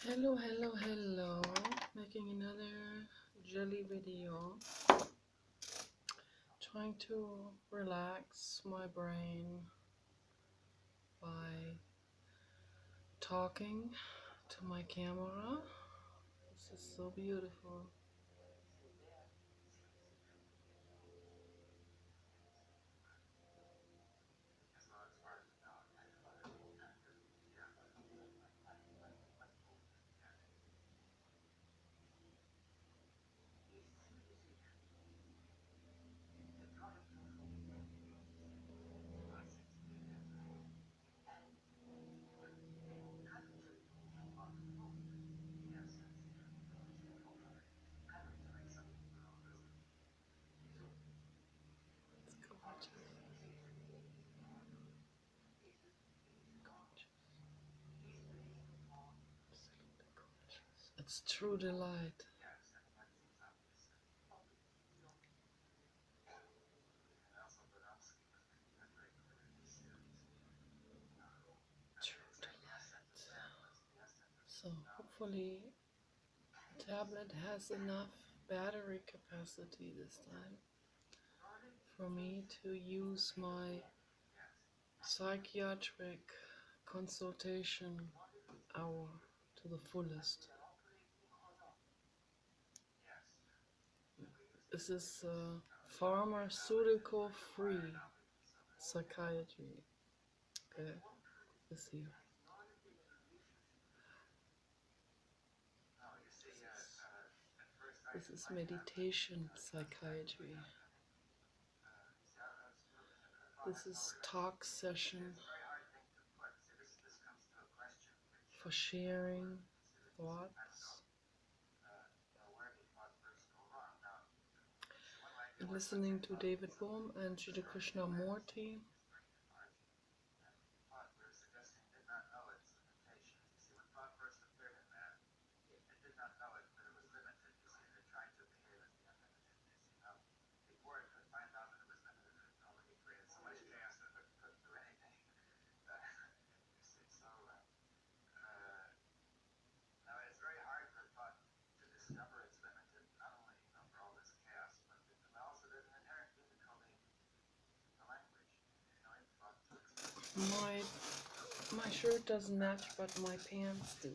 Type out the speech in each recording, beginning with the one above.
Hello, hello, hello. Making another jelly video. Trying to relax my brain by talking to my camera. This is so beautiful. It's gorgeous. It's true delight. True delight. So hopefully tablet has enough battery capacity this time for me to use my psychiatric consultation hour to the fullest. This is pharmaceutical free psychiatry. Okay, this here. This is meditation psychiatry. This is talk session for sharing thoughts and listening to David Bohm and Jiddu Krishnamurti. My shirt doesn't match, but my pants do.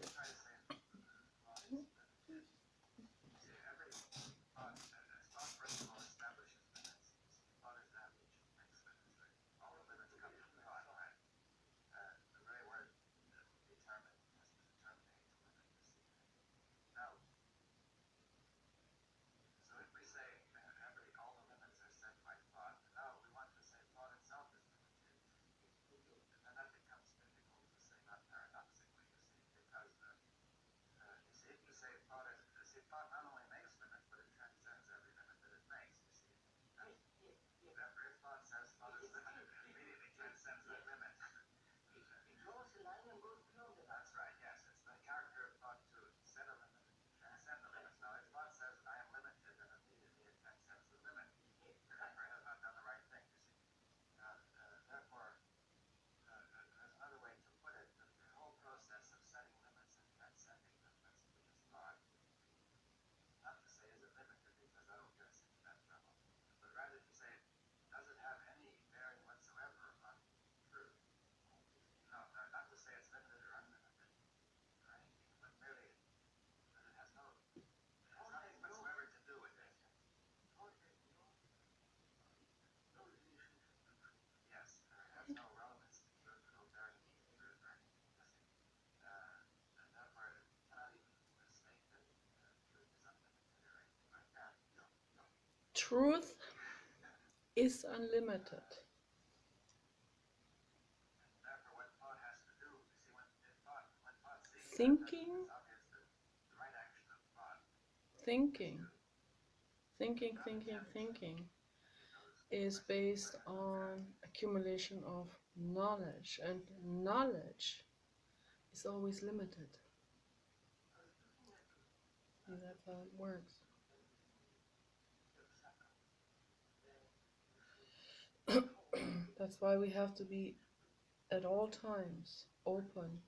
Truth is unlimited. Thinking, thinking, thinking is based on accumulation of knowledge, and knowledge is always limited. And that's how it works. That's why we have to be at all times open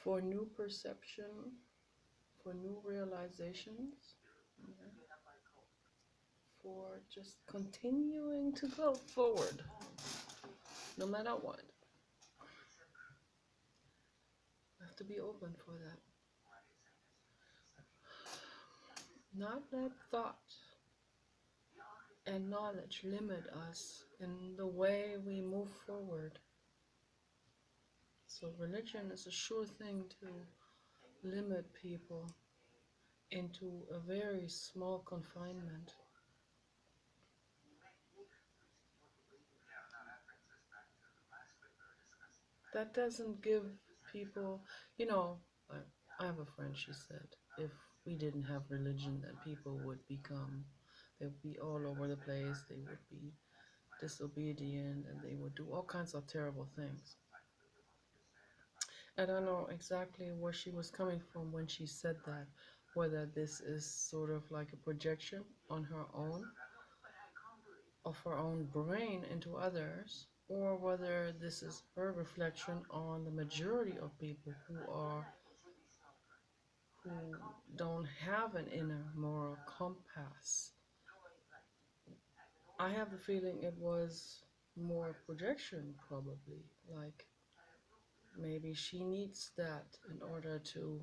for new perception, for new realizations, okay, for just continuing to go forward, no matter what. You have to be open for that. Not let thought and knowledge limit us in the way we move forward. So religion is a sure thing to limit people into a very small confinement. That doesn't give people, you know, I have a friend, she said, if we didn't have religion, then people would become, they would be all over the place, they would be disobedient, and they would do all kinds of terrible things. I don't know exactly where she was coming from when she said that, whether this is sort of like a projection on her own, of her own brain into others, or whether this is her reflection on the majority of people who don't have an inner moral compass. I have the feeling it was more projection, probably. Like maybe she needs that in order to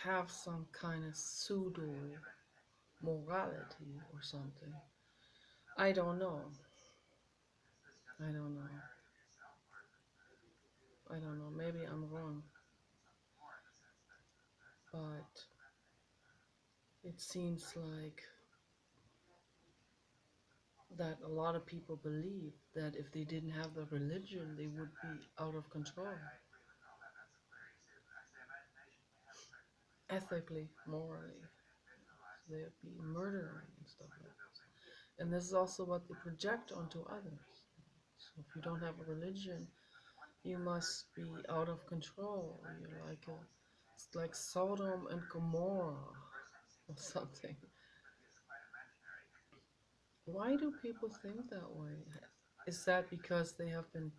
have some kind of pseudo morality or something. I don't know. I don't know. I don't know. Maybe I'm wrong. But it seems like that a lot of people believe that if they didn't have the religion, they would be out of control. Ethically, morally. They'd be murdering and stuff like this. And this is also what they project onto others. So if you don't have a religion, you must be out of control. You're like it's like Sodom and Gomorrah or something. Why do people think that way? Is that because they have been,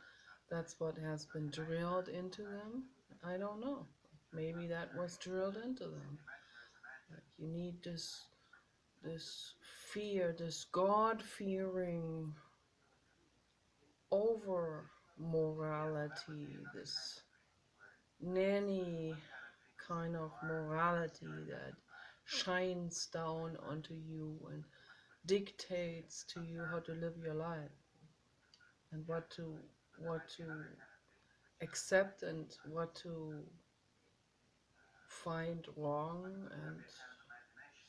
that's what has been drilled into them? I don't know. Maybe that was drilled into them. Like you need this fear, this God-fearing over morality, this nanny kind of morality that shines down onto you and dictates to you how to live your life and what to accept and what to find wrong. And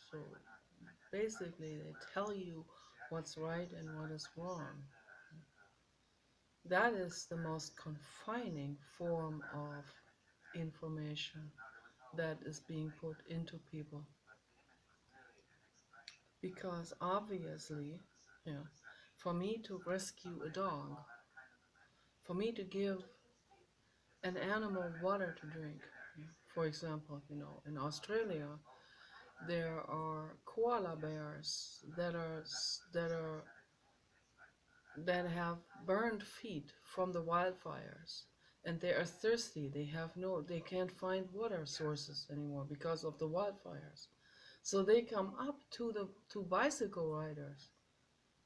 so basically they tell you what's right and what is wrong. That is the most confining form of information that is being put into people. Because obviously, yeah, for me to rescue a dog, for me to give an animal water to drink, for example, in Australia, there are koala bears that have burned feet from the wildfires, and they are thirsty. They can't find water sources anymore because of the wildfires. So they come up to bicycle riders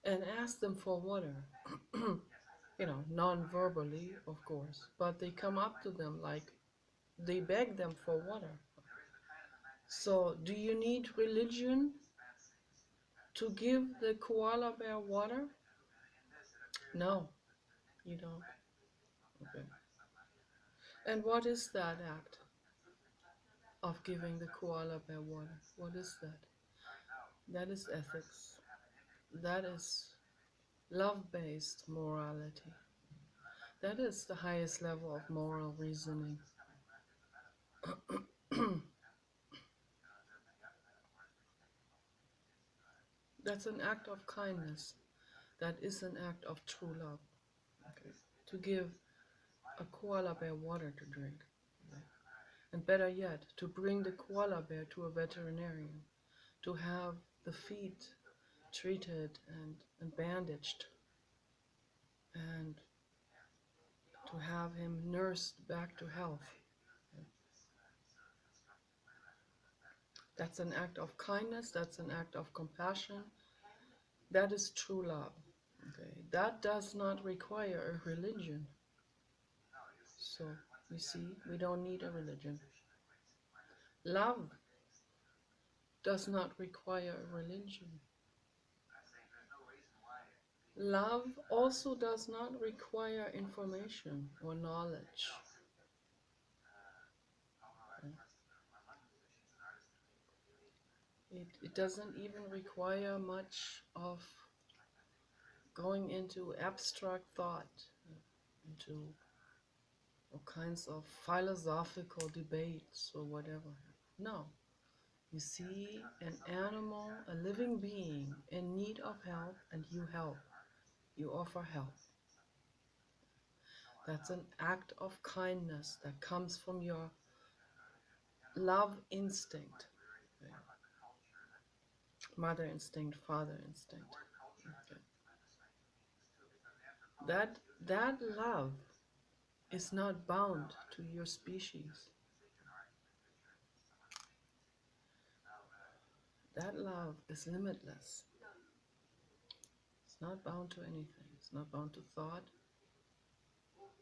and ask them for water. Non-verbally, of course, but they come up to them like they beg them for water. So, do you need religion to give the koala bear water? No, you don't. Okay. And what is that act of giving the koala bear water? What is that? That is ethics. That is love-based morality. That is the highest level of moral reasoning. That's an act of kindness. That is an act of true love. Okay. To give a koala bear water to drink. Okay. And better yet, to bring the koala bear to a veterinarian. To have the feet treated and bandaged. And to have him nursed back to health. That's an act of kindness, that's an act of compassion. That is true love. Okay, that does not require a religion. So, you see, we don't need a religion. Love does not require a religion. Love also does not require information or knowledge. It doesn't even require much of going into abstract thought, into all kinds of philosophical debates or whatever. No. You see an animal, a living being in need of help, and you help. You offer help. That's an act of kindness that comes from your love instinct. Okay. Mother instinct, father instinct. Okay. That love is not bound to your species. That love is limitless. It's not bound to anything. It's not bound to thought,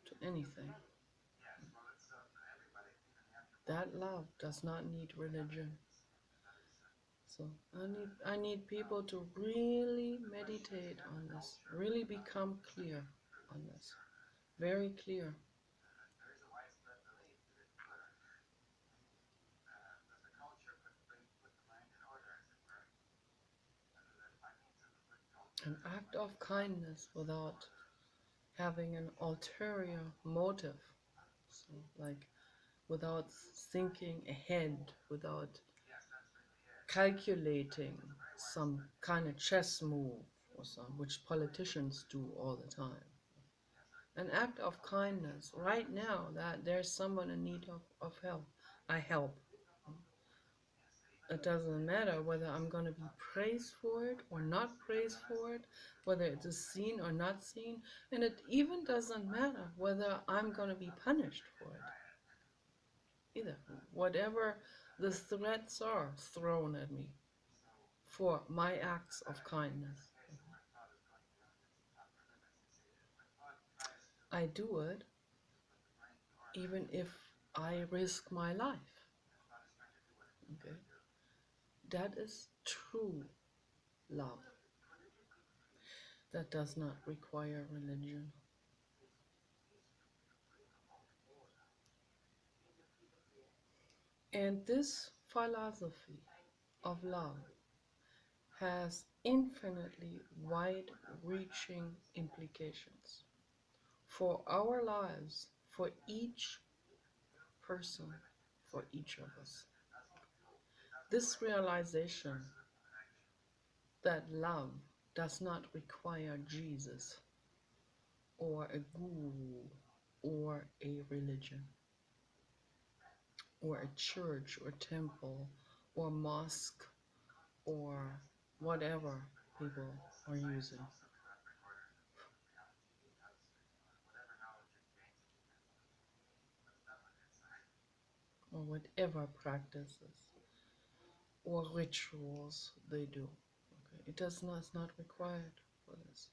to anything. That love does not need religion. So I need people to really meditate on this, really become clear on this, very clear. An act of kindness without having an ulterior motive, so like without thinking ahead, without calculating some kind of chess move or some, which politicians do all the time. An act of kindness right now, that there's someone in need of help, I help. It doesn't matter whether I'm going to be praised for it or not praised for it, whether it is seen or not seen, and it even doesn't matter whether I'm going to be punished for it either. Whatever the threats are thrown at me for my acts of kindness, I do it even if I risk my life. Okay? That is true love. That does not require religion. And this philosophy of love has infinitely wide-reaching implications for our lives, for each person, for each of us. This realization that love does not require Jesus or a guru or a religion or a church or temple or mosque or whatever people are using, or whatever practices or rituals they do. Okay? It's not required for this.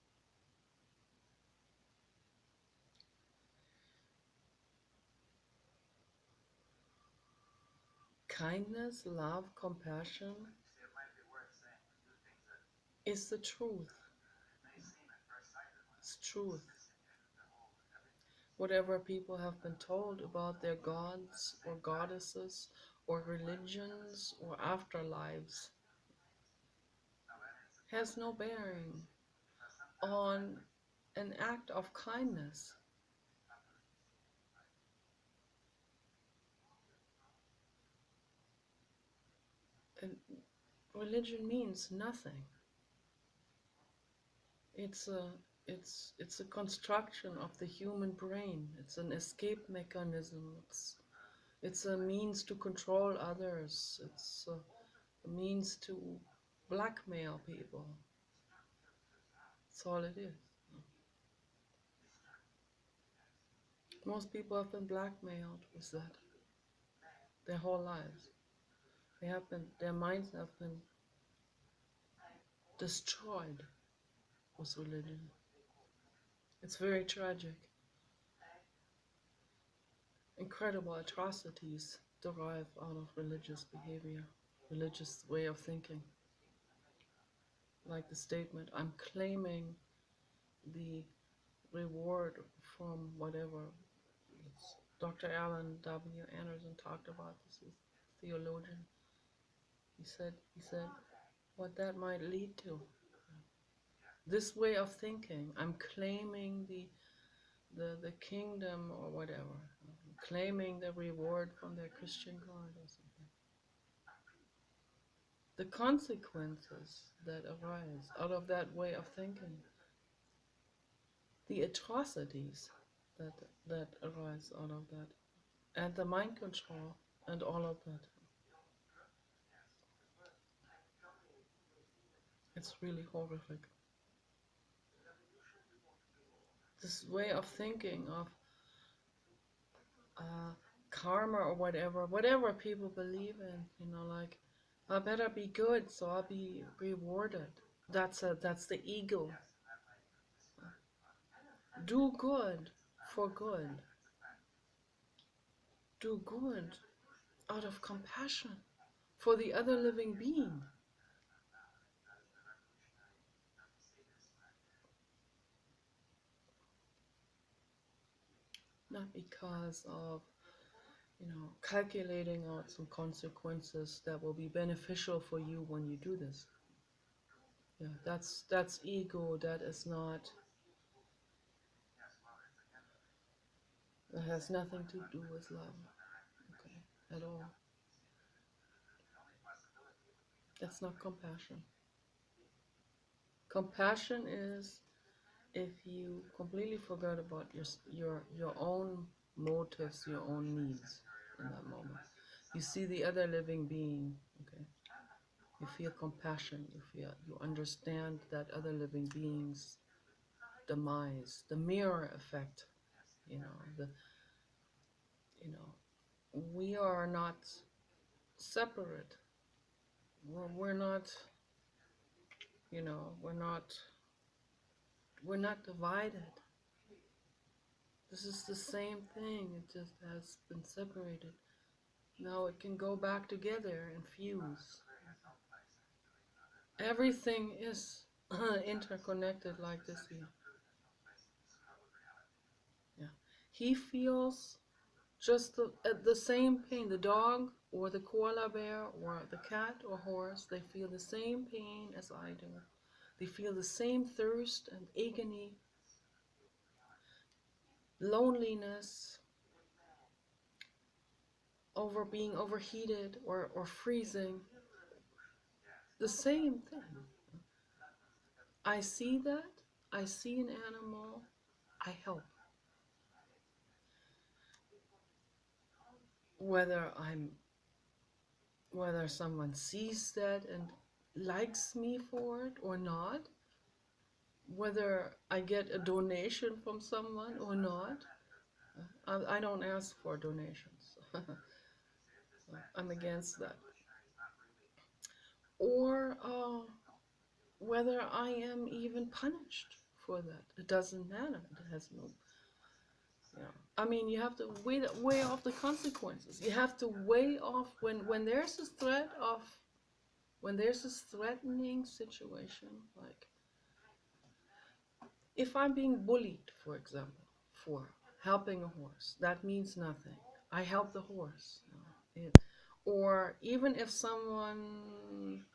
Kindness, love, compassion is the truth. It's truth. Whatever people have been told about their gods or goddesses or religions or afterlives has no bearing on an act of kindness. And religion means nothing. It's a it's a construction of the human brain. It's an escape mechanism. It's a means to control others. It's a means to blackmail people. That's all it is. Most people have been blackmailed with that their whole lives. Their minds have been destroyed with religion. It's very tragic. Incredible atrocities derive out of religious behavior, religious way of thinking. Like the statement, I'm claiming the reward from whatever. Dr. Alan W. Anderson talked about this, is theologian. He said what that might lead to. This way of thinking, I'm claiming the kingdom or whatever, claiming the reward from their Christian God or something. The consequences that arise out of that way of thinking, the atrocities that arise out of that, and the mind control and all of that. It's really horrific. This way of thinking of karma or whatever people believe in, like, I better be good so I'll be rewarded. That's the ego. Do good for good. Do good out of compassion for the other living being. Not because of, calculating out some consequences that will be beneficial for you when you do this. Yeah, that's ego. That is not. That has nothing to do with love, okay, at all. That's not compassion. Compassion is if you completely forget about your own motives, your own needs in that moment. You see the other living being, okay. You feel compassion. You understand that other living being's demise, the mirror effect. The we are not separate. We're not. We're not divided. This is the same thing. It just has been separated. Now it can go back together and fuse. Everything is interconnected like this here. Yeah. He feels just the same pain. The dog or the koala bear or the cat or horse, they feel the same pain as I do. They feel the same thirst and agony, loneliness, over being overheated or freezing. The same thing. I see that. I see an animal. I help. Whether someone sees that and likes me for it or not, whether I get a donation from someone or not, I don't ask for donations. I'm against that. Or whether I am even punished for that. It doesn't matter. It has no. I mean, you have to weigh off the consequences. You have to weigh off when there's a threat of, when there's this threatening situation, like if I'm being bullied, for example, for helping a horse, that means nothing. I help the horse. Or even if someone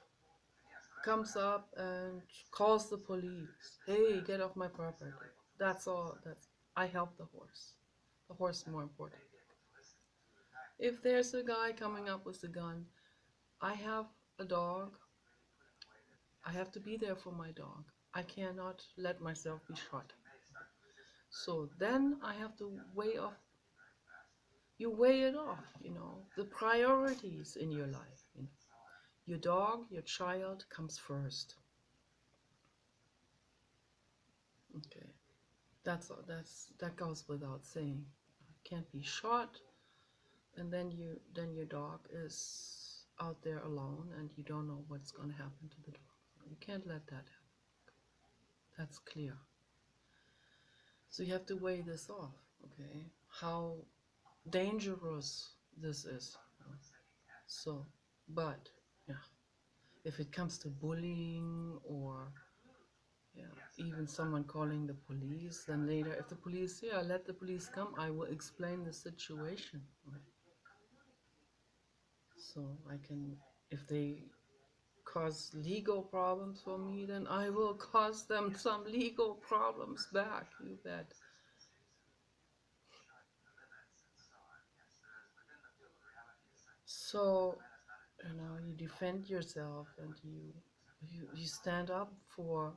comes up and calls the police, hey, get off my property. That's all. I help the horse. The horse is more important. If there's a guy coming up with a gun, I have a dog. I have to be there for my dog. I cannot let myself be shot. So then I have to weigh off. You weigh it off, the priorities in your life. Your dog, your child comes first. Okay, that goes without saying. can't be shot, and then your dog is out there alone, and you don't know what's going to happen to the dog. You can't let that happen. That's clear. So you have to weigh this off, okay? How dangerous this is. So, but yeah, if it comes to bullying or even someone calling the police, then later, if the police, let the police come, I will explain the situation. So I can, if they cause legal problems for me, then I will cause them some legal problems back, you bet. So, you defend yourself, and you stand up for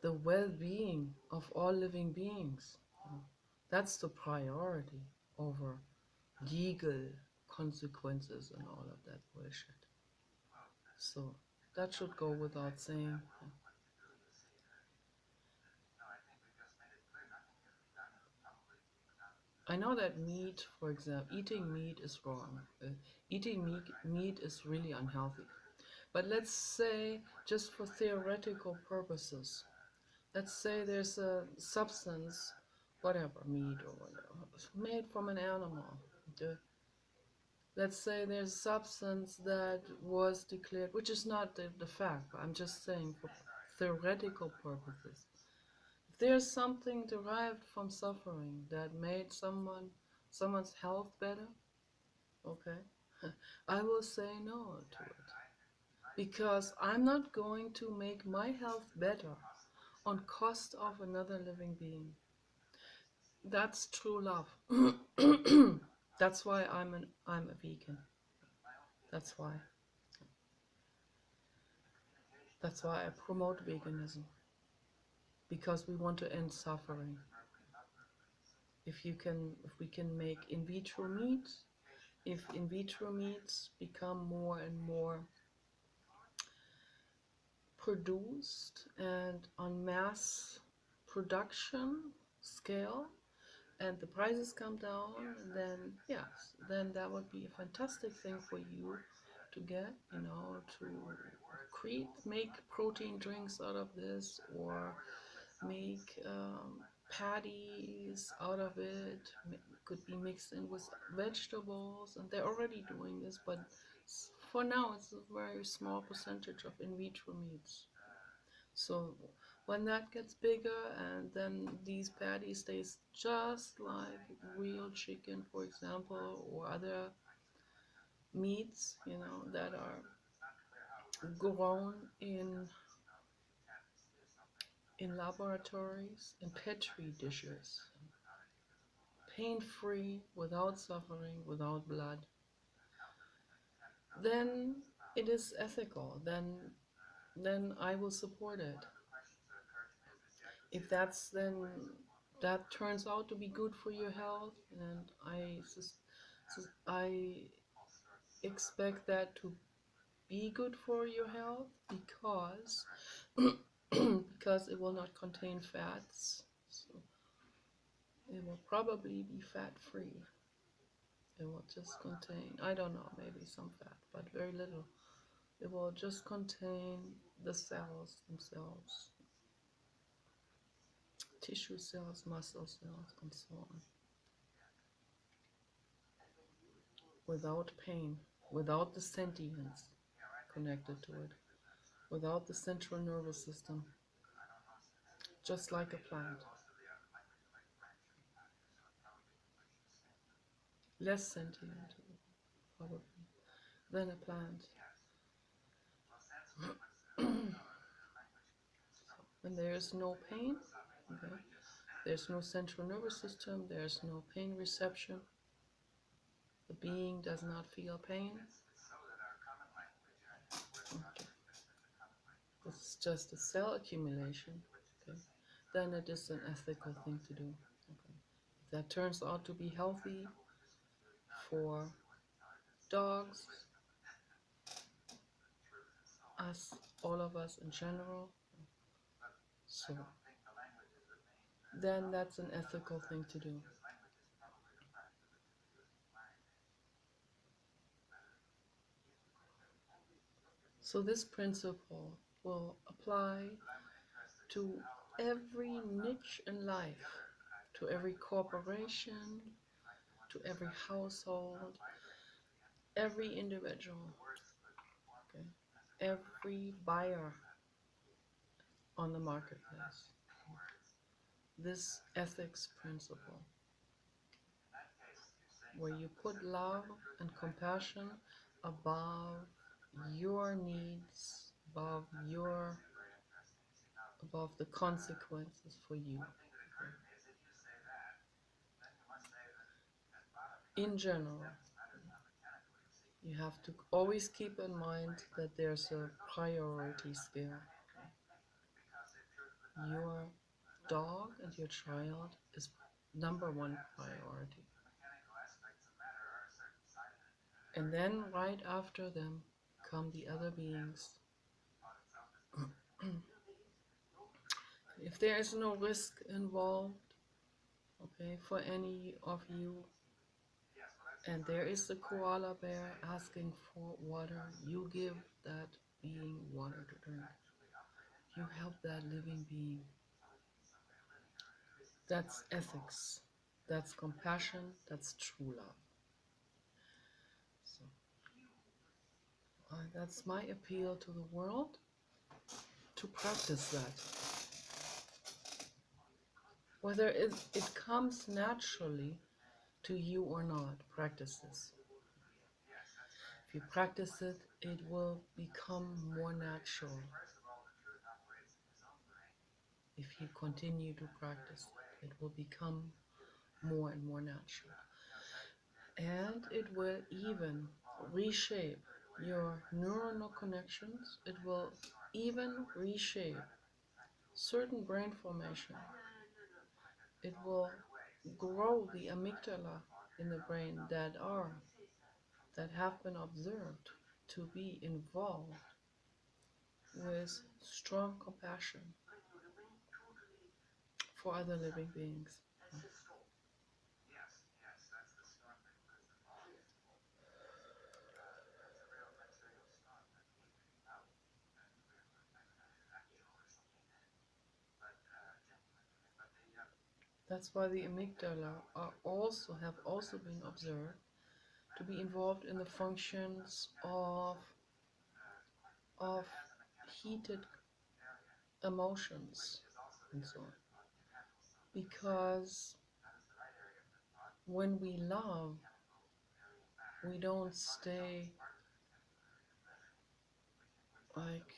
the well-being of all living beings. That's the priority over legal consequences and all of that bullshit. So that should go without saying. I know that meat, for example, eating meat is wrong. Eating meat is really unhealthy. But let's say, just for theoretical purposes, let's say there's a substance, whatever, meat or whatever, made from an animal. Let's say there's a substance that was declared, which is not the fact, but I'm just saying for theoretical purposes. If there's something derived from suffering that made someone's health better, okay, I will say no to it. Because I'm not going to make my health better on cost of another living being. That's true love. That's why I'm a vegan. That's why. That's why I promote veganism. Because we want to end suffering. If we can make in vitro meat, if in vitro meats become more and more produced and on mass production scale, and the prices come down, then yes, then that would be a fantastic thing for you to get, to make protein drinks out of this, or make patties out of it. Could be mixed in with vegetables, and they're already doing this, but for now it's a very small percentage of in vitro meats. So when that gets bigger, and then these patties taste just like real chicken, for example, or other meats, that are grown in laboratories, in petri dishes, pain-free, without suffering, without blood, then it is ethical. Then I will support it. If that turns out to be good for your health, and I expect that to be good for your health, because because it will not contain fats. So it will probably be fat-free. It will just contain, I don't know, maybe some fat, but very little. It will just contain the cells themselves, tissue cells, muscle cells, and so on, without pain, without the sentience connected to it, without the central nervous system, just like a plant. Less sentient, probably, than a plant. When there is no pain, okay, there's no central nervous system, there's no pain reception, the being does not feel pain. Okay. This is just a cell accumulation, okay, then it is an ethical thing to do. Okay. If that turns out to be healthy for dogs, us, all of us in general, so then that's an ethical thing to do. So this principle will apply to every niche in life, to every corporation, to every household, every individual, okay? Every buyer on the marketplace. This ethics principle, where you put love and compassion above your needs, above the consequences for you. In general, you have to always keep in mind that there's a priority scale. Your dog and your child is number one priority. And then right after them come the other beings. If there is no risk involved, okay, for any of you, and there is the koala bear asking for water, you give that being water to drink. You help that living being. That's ethics. That's compassion. That's true love. So that's my appeal to the world, to practice that. Whether it comes naturally to you or not, practice this. If you practice it, it will become more natural. If you continue to practice, it will become more and more natural. And it will even reshape your neuronal connections. It will even reshape certain brain formation. It will grow the amygdala in the brain that have been observed to be involved with strong compassion for other living beings. That's why the amygdala have also been observed to be involved in the functions of heated emotions and so on. Because when we love, we don't stay like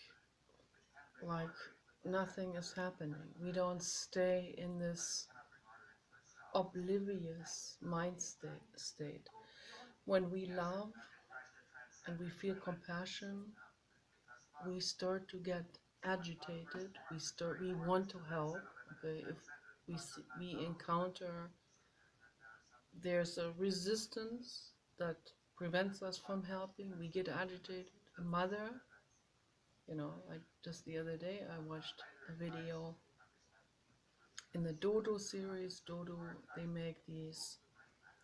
nothing is happening. We don't stay in this oblivious mind state. When we love and we feel compassion, we start to get agitated. We want to help. Okay, if we encounter there's a resistance that prevents us from helping, we get agitated. A mother, like just the other day, I watched a video in the Dodo series. Dodo, they make these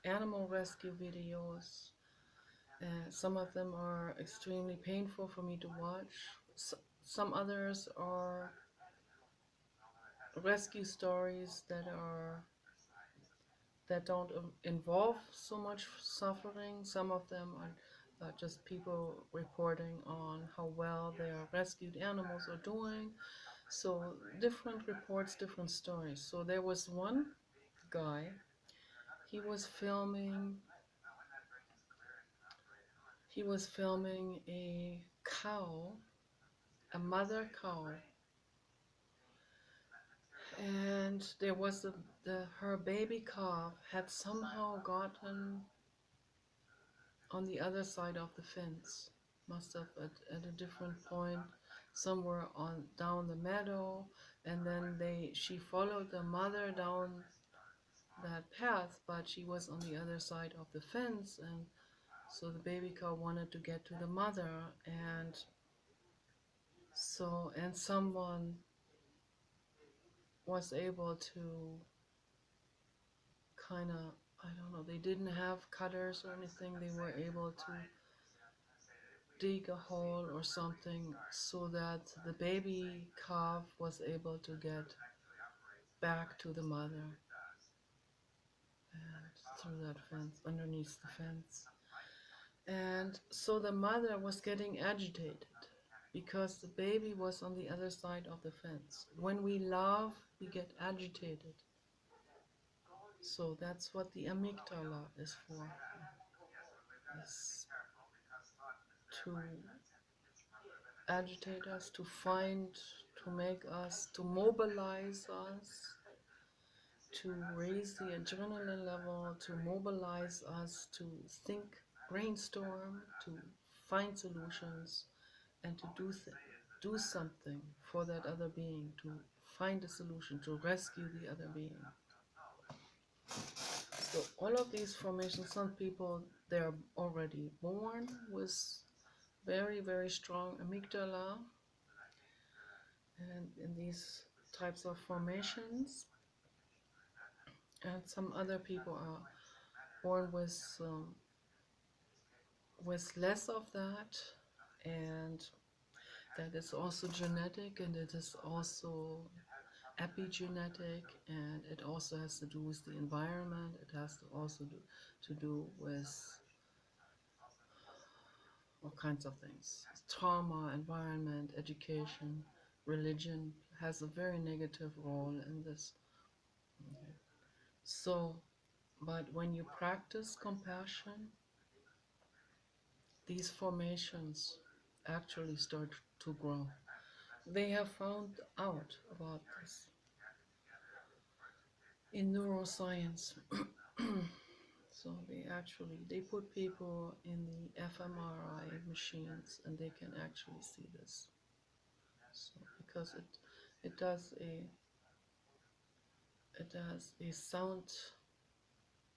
animal rescue videos. Some of them are extremely painful for me to watch. Some others are rescue stories that don't involve so much suffering. Some of them are just people reporting on how well their rescued animals are doing. So different reports, different stories. So there was one guy, he was filming a cow, a mother cow, and there was her baby calf had somehow gotten on the other side of the fence, must have at a different point somewhere down the meadow, and then she followed the mother down that path, but she was on the other side of the fence, and so the baby cow wanted to get to the mother, and someone was able to kind of, I don't know, they didn't have cutters or anything. They were able to dig a hole or something so that the baby calf was able to get back to the mother and through that fence, underneath the fence. And so the mother was getting agitated because the baby was on the other side of the fence. When we love, we get agitated. So that's what the amygdala is for, is to agitate us, to find, to make us, to mobilize us, to raise the adrenaline level, to mobilize us, to think, brainstorm, to find solutions, and to do something for that other being, to find a solution, to rescue the other being. So all of these formations, some people, they're already born with very, very strong amygdala, and in these types of formations, and some other people are born with less of that, and that is also genetic, and it is also epigenetic, and it also has to do with the environment. It has to also to do with all kinds of things. Trauma, environment, education, religion has a very negative role in this. Okay. So, but when you practice compassion, these formations actually start to grow. They have found out about this in neuroscience. So they put people in the fMRI machines, and they can actually see this. So because it does a sound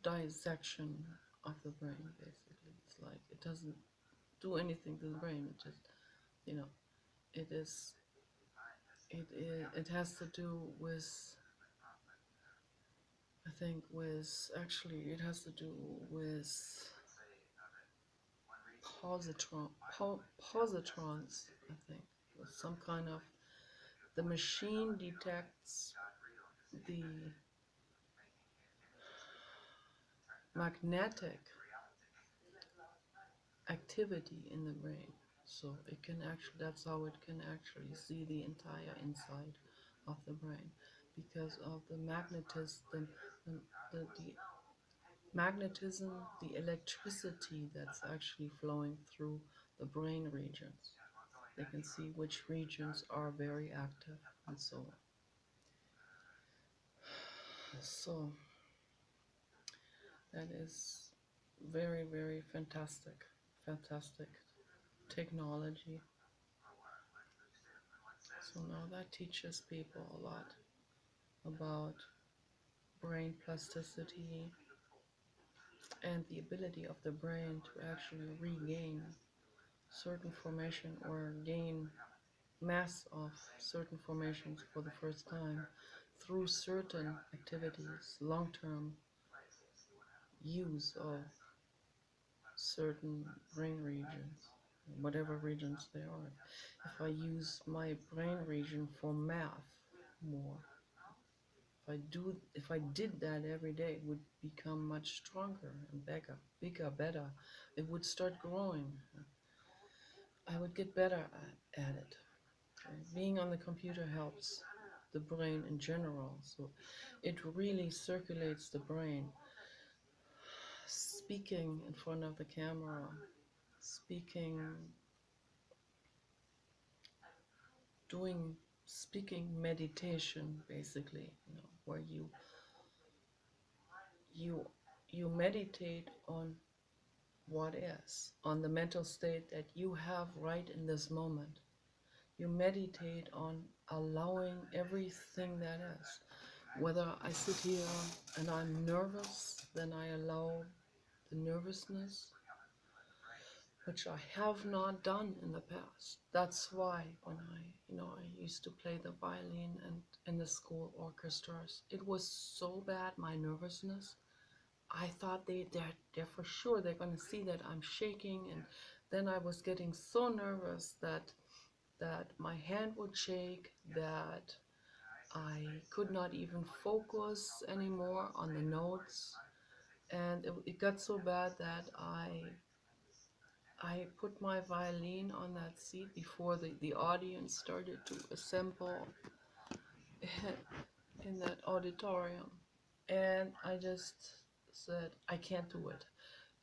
dissection of the brain, basically. It's like it doesn't do anything to the brain. It just, you know, it is it has to do with, I think, it has to do with positrons, I think, with some kind of, the machine detects the magnetic activity in the brain. So it can actually, that's how it can actually see the entire inside of the brain, because of the magnetism, the magnetism, the electricity that's actually flowing through the brain regions. They can see which regions are very active and so on. So that is very, very fantastic technology. So now that teaches people a lot about brain plasticity and the ability of the brain to actually regain certain formation or gain mass of certain formations for the first time through certain activities, long-term use of certain brain regions, whatever regions they are. If I use my brain region for math more, if I did that every day, it would become much stronger and bigger, better. It would start growing. I would get better at it. Okay? Being on the computer helps the brain in general, so it really circulates the brain. Speaking in front of the camera, speaking meditation, basically, where you meditate on what is, on the mental state that you have right in this moment. You meditate on allowing everything that is. Whether I sit here and I'm nervous, then I allow the nervousness. which I have not done in the past. That's why when I used to play the violin and in the school orchestras, it was so bad, my nervousness. I thought they're for sure they're gonna see that I'm shaking, and then I was getting so nervous that my hand would shake, that I could not even focus anymore on the notes, and it got so bad that I put my violin on that seat before the audience started to assemble in that auditorium. And I just said, I can't do it.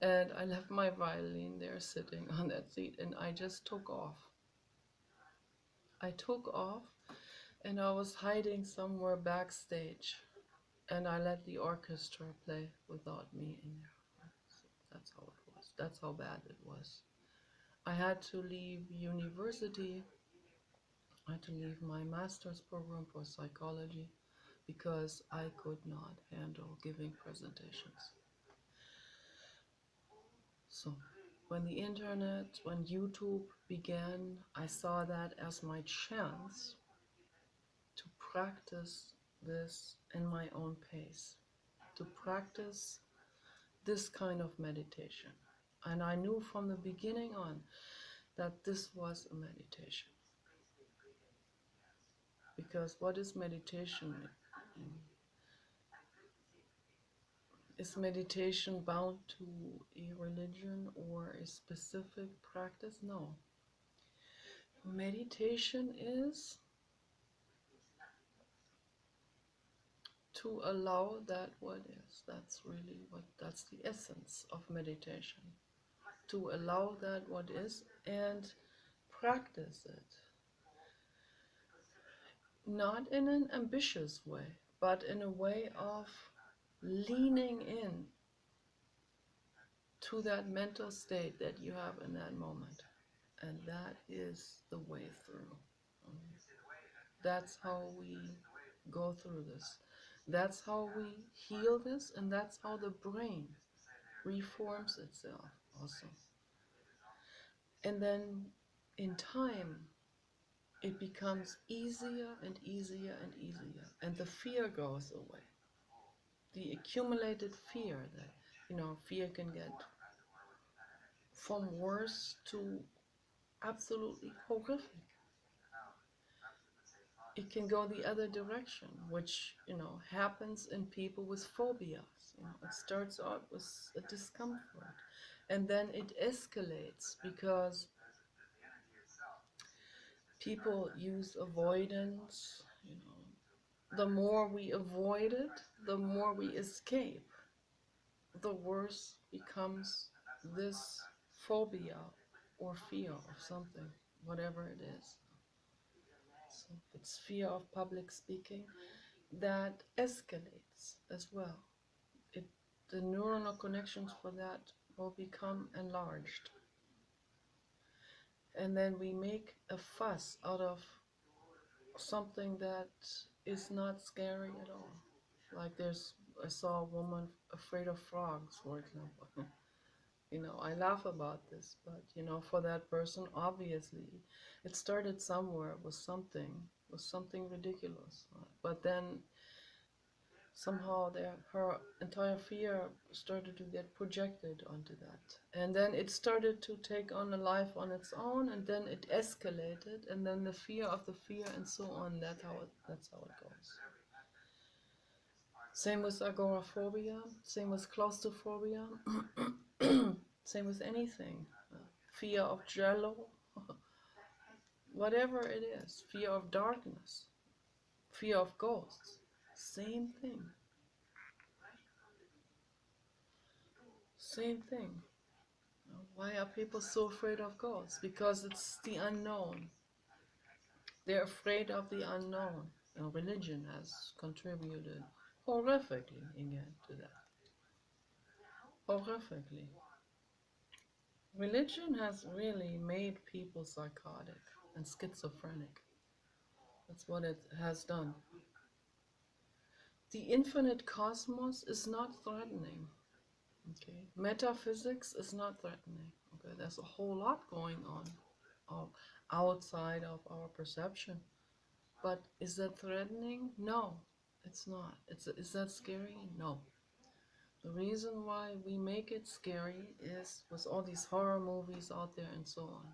And I left my violin there sitting on that seat, and I just took off. I took off, and I was hiding somewhere backstage, and I let the orchestra play without me in there. So that's how it was. That's how bad it was. I had to leave university. I had to leave my master's program for psychology because I could not handle giving presentations. So when the internet, when YouTube began, I saw that as my chance to practice this in my own pace, to practice this kind of meditation. And I knew from the beginning on that this was a meditation. Because what is meditation? Is meditation bound to a religion or a specific practice? No. Meditation is to allow that what is. That's the essence of meditation. To allow that what is and practice it. Not in an ambitious way, but in a way of leaning in to that mental state that you have in that moment. And that is the way through. That's how we go through this. That's how we heal this, and that's how the brain reforms itself also. And then in time, it becomes easier and easier and easier, and the fear goes away. The accumulated fear that, fear can get from worse to absolutely horrific. It can go the other direction, which, happens in people with phobias. It starts out with a discomfort, and then it escalates because people use avoidance. The more we avoid it, the more we escape, the worse becomes this phobia or fear of something, whatever it is. So if it's fear of public speaking, that escalates as well. The neuronal connections for that will become enlarged. And then we make a fuss out of something that is not scary at all. Like I saw a woman afraid of frogs, for example. I laugh about this, but for that person, obviously, it started somewhere with something ridiculous. But then somehow her entire fear started to get projected onto that, and then it started to take on a life on its own, and then it escalated, and then the fear of the fear, and so on. That's how it goes. Same with agoraphobia, same with claustrophobia, same with anything. Fear of jello, whatever it is, fear of darkness, fear of ghosts, same thing. Same thing. Why are people so afraid of ghosts? Because it's the unknown. They're afraid of the unknown. And religion has contributed horrifically again to that. Horrifically. Religion has really made people psychotic and schizophrenic. That's what it has done. The infinite cosmos is not threatening. Okay, metaphysics is not threatening. Okay, there's a whole lot going on outside of our perception. But is that threatening? No, it's not. Is that scary? No. The reason why we make it scary is with all these horror movies out there and so on,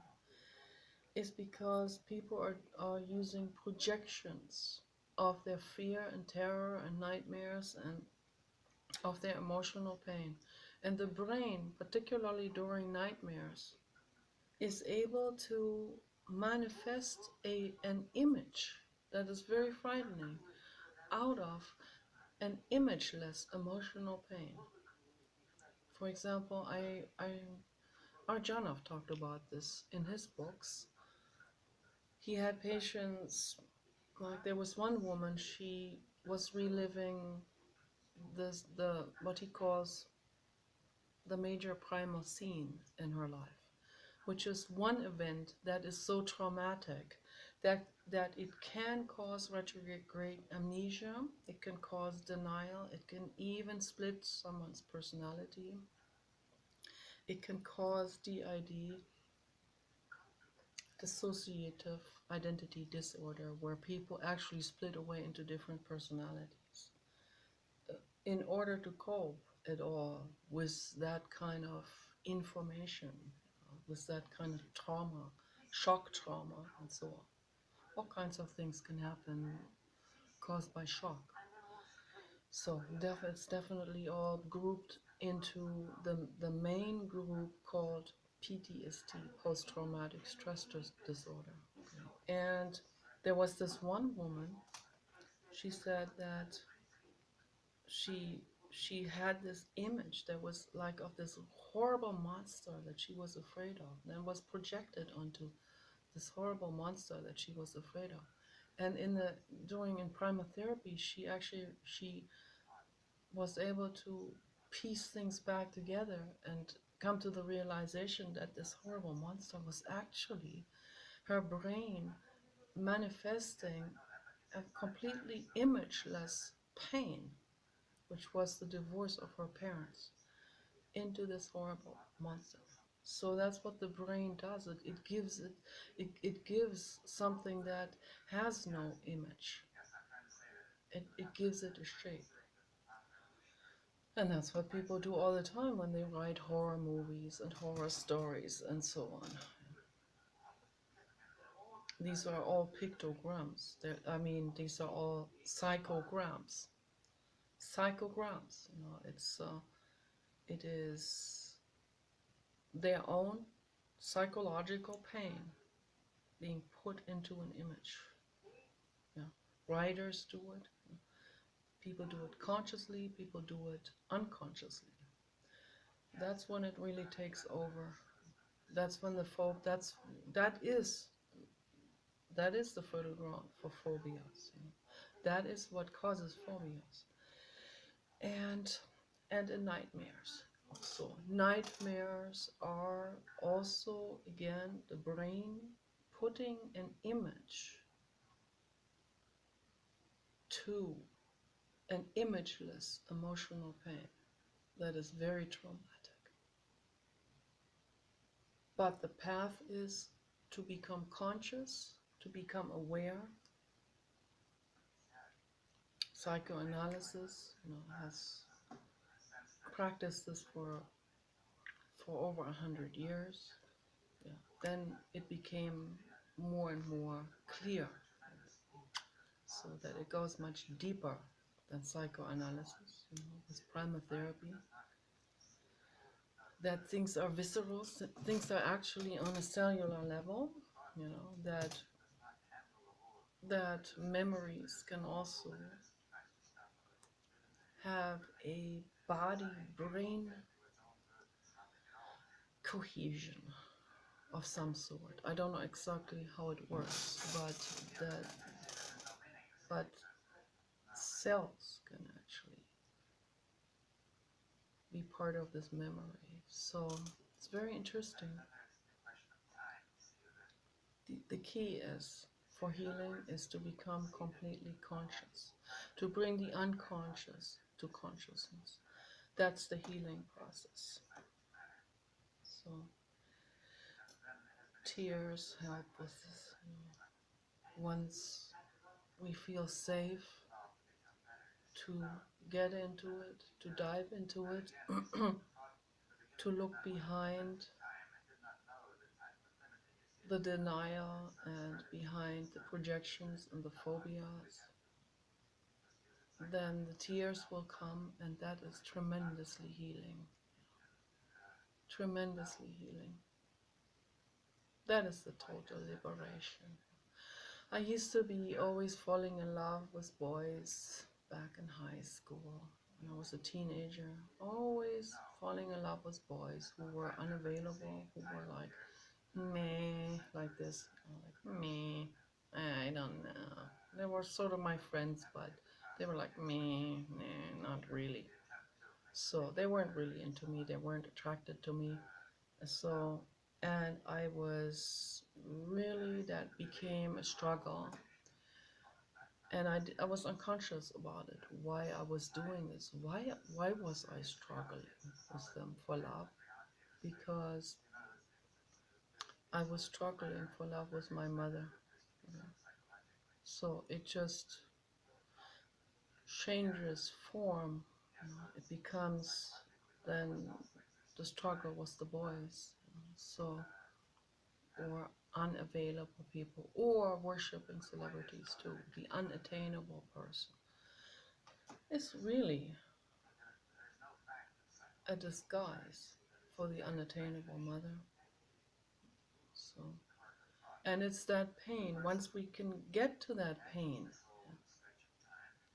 is because people are using projections of their fear and terror and nightmares and of their emotional pain. And the brain, particularly during nightmares, is able to manifest an image that is very frightening out of an imageless emotional pain. For example, Arjanov talked about this in his books. He had patients, like there was one woman, she was reliving the what he calls the major primal scene in her life, which is one event that is so traumatic that it can cause retrograde amnesia, it can cause denial, it can even split someone's personality, it can cause DID, dissociative identity disorder, where people actually split away into different personalities in order to cope at all with that kind of information, with that kind of trauma, shock trauma, and so on. All kinds of things can happen caused by shock. So it's definitely all grouped into the main group called PTSD, post-traumatic stress disorder. And there was this one woman, she said that she she had this image that was like of this horrible monster that she was afraid of, and was projected onto this horrible monster that she was afraid of. And in primal therapy, she was able to piece things back together and come to the realization that this horrible monster was actually her brain manifesting a completely imageless pain, which was the divorce of her parents, into this horrible monster. So that's what the brain does. It gives something that has no image. It gives it a shape. And that's what people do all the time when they write horror movies and horror stories and so on. These are all pictograms. These are all psychograms. Psychograms, it is their own psychological pain being put into an image. Yeah. Writers do it. People do it consciously. People do it unconsciously. That's when it really takes over. That's when that is the fertile ground for phobias. That is what causes phobias, and in nightmares. So nightmares are also, again, the brain putting an image to an imageless emotional pain that is very traumatic. But the path is to become conscious, to become aware. Psychoanalysis, has practiced this for over 100 years. Yeah. Then it became more and more clear, so that it goes much deeper than psychoanalysis, with primal therapy. That things are visceral, things are actually on a cellular level, that memories can also have a body-brain cohesion of some sort. I don't know exactly how it works, but cells can actually be part of this memory. So it's very interesting. The key is for healing is to become completely conscious, to bring the unconscious to consciousness. That's the healing process. So tears help with this. Once we feel safe to get into it, to dive into it, to look behind the denial and behind the projections and the phobias, then the tears will come, and that is tremendously healing. Tremendously healing. That is the total liberation. I used to be always falling in love with boys back in high school. When I was a teenager, always falling in love with boys who were unavailable, who were like, meh, like this, like, meh, I don't know. They were sort of my friends, but they were like, meh, nah, not really. So they weren't really into me, they weren't attracted to me. So, and I was really, that became a struggle. And I was unconscious about it, why I was doing this, why was I struggling with them for love? Because I was struggling for love with my mother. So it just changes form. It becomes then the struggle was the boys. So, or unavailable people, or worshipping celebrities too. The unattainable person. It's really a disguise for the unattainable mother. So, and it's that pain. Once we can get to that pain,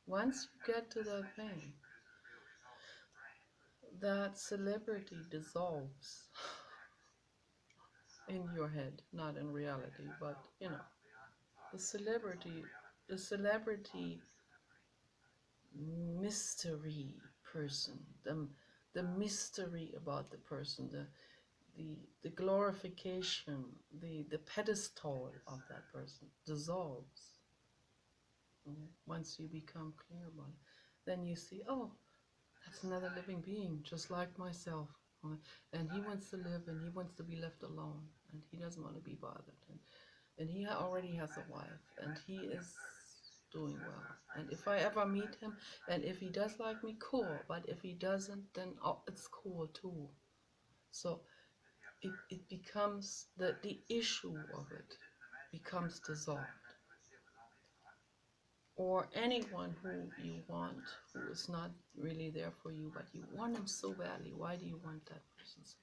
once you get to that pain, that celebrity dissolves in your head, not in reality, but the celebrity mystery person, the mystery about the person, the glorification, the pedestal of that person dissolves. Once you become clear about it, then you see, oh, that's another living being, just like myself. And he wants to live, and he wants to be left alone, and he doesn't want to be bothered. And he already has a wife, and he is doing well. And if I ever meet him, and if he does like me, cool. But if he doesn't, then it's cool too. So it becomes, the issue of it becomes dissolved. Or anyone who you want, who is not really there for you, but you want him so badly. Why do you want that person so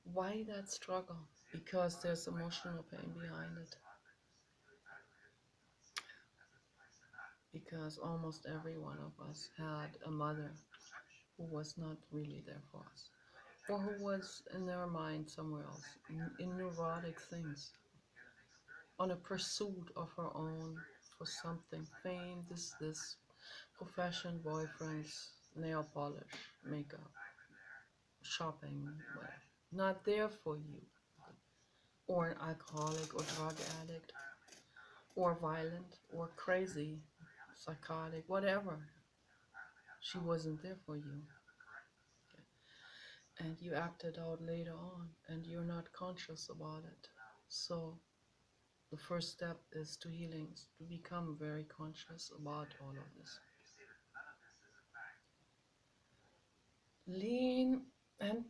badly? Why that struggle? Because there's emotional pain behind it. Because almost every one of us had a mother who was not really there for us, or who was in their mind somewhere else, in neurotic things, on a pursuit of her own for something, fame, this, profession, boyfriends, nail polish, makeup, shopping, whatever. Not there for you. Or an alcoholic or drug addict, or violent, or crazy, psychotic, whatever. She wasn't there for you. And you acted out later on, and you're not conscious about it. So the first step is to healing, to become very conscious about all of this. Lean and